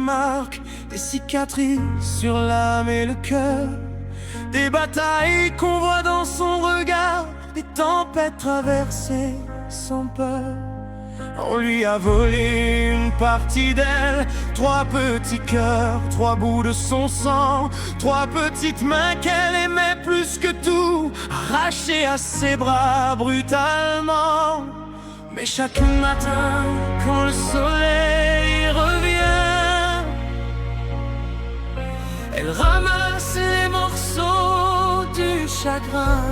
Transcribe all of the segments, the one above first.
marques, des cicatrices sur l'âme et le cœur, des batailles qu'on voit dans son regard, des tempêtes traversées sans peur. On lui a volé une partie d'elle, 3 petits cœurs, 3 bouts de son sang, 3 petites mains qu'elle aimait plus que tout, arrachées à ses bras brutalement. Mais chaque matin, quand le soleil revient, elle ramasse les morceaux du chagrin.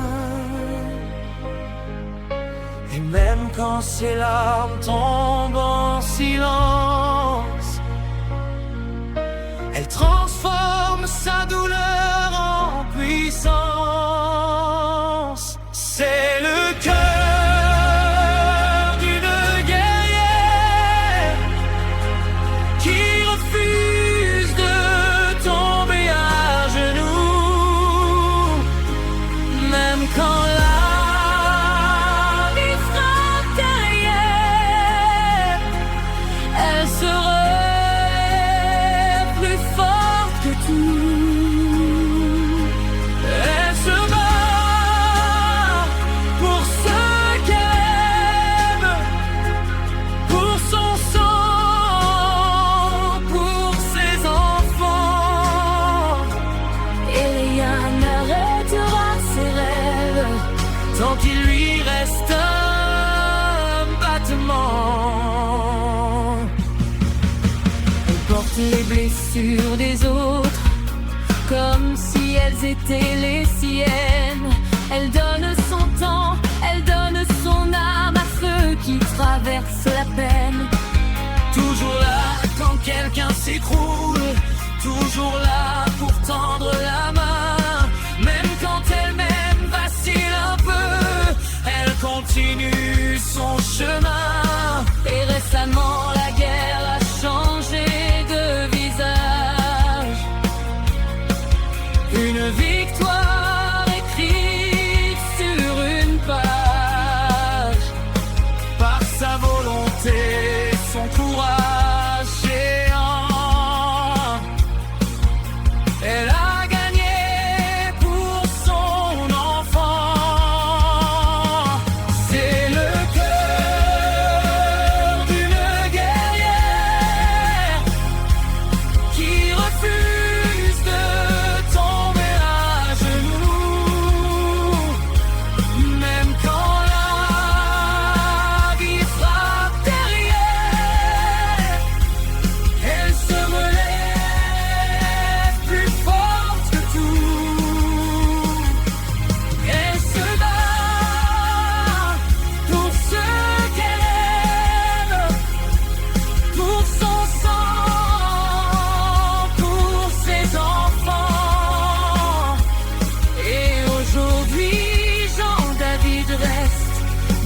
Et même quand ses larmes tombent en silence, elle transforme sa douleur en puissance. C'est le cœur d'une guerrière qui refuse de tomber à genoux, même quand tant qu'il lui reste un battement. Elle porte les blessures des autres comme si elles étaient les siennes. Elle donne son temps, elle donne son âme à ceux qui traversent la peine. Toujours là quand quelqu'un s'écroule, toujours là pour tendre la main, même quand elle-même vacille un peu, elle continue son chemin. Et récemment la guerre a changé de visage, une victoire écrite sur une page, par sa volonté, son courage géant. Elle a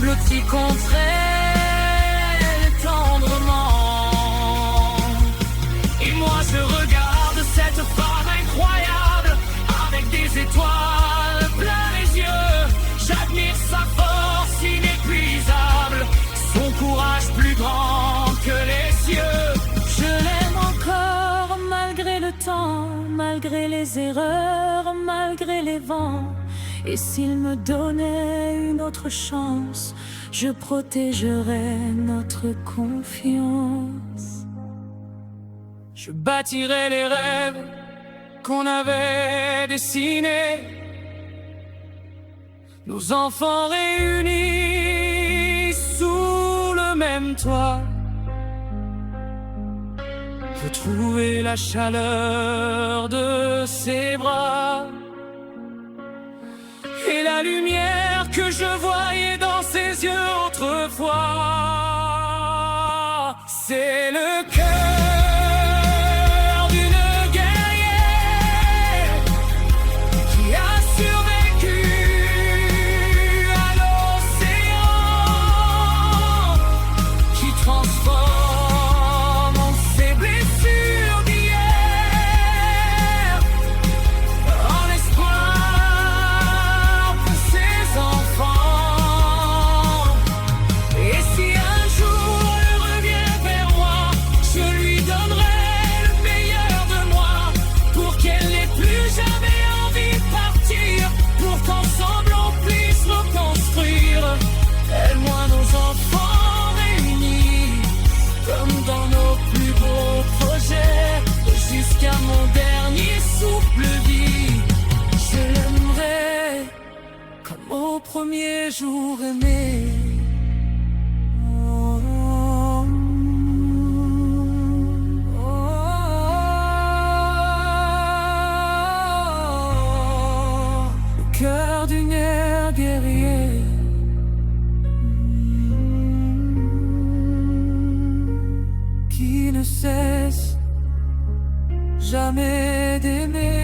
blotti contre elle tendrement. Et moi je regarde cette femme incroyable, avec des étoiles plein les yeux. J'admire sa force inépuisable, son courage plus grand que les cieux. Je l'aime encore malgré le temps, malgré les erreurs, malgré les vents. Et s'il me donnait une autre chance, je protégerais notre confiance. Je bâtirais les rêves qu'on avait dessinés, nos enfants réunis sous le même toit. Retrouver la chaleur de ses bras et la lumière que je voyais dans ses yeux autrefois. C'est le cœur d'une guerrière qui a survécu à l'océan, qui transforme ses blessures d'hier en espoir pour ses enfants. Et si un jour elle revient vers moi, premiers jours aimés. Oh, oh, oh, le cœur d'une ère guerrier. Qui ne cesse jamais d'aimer.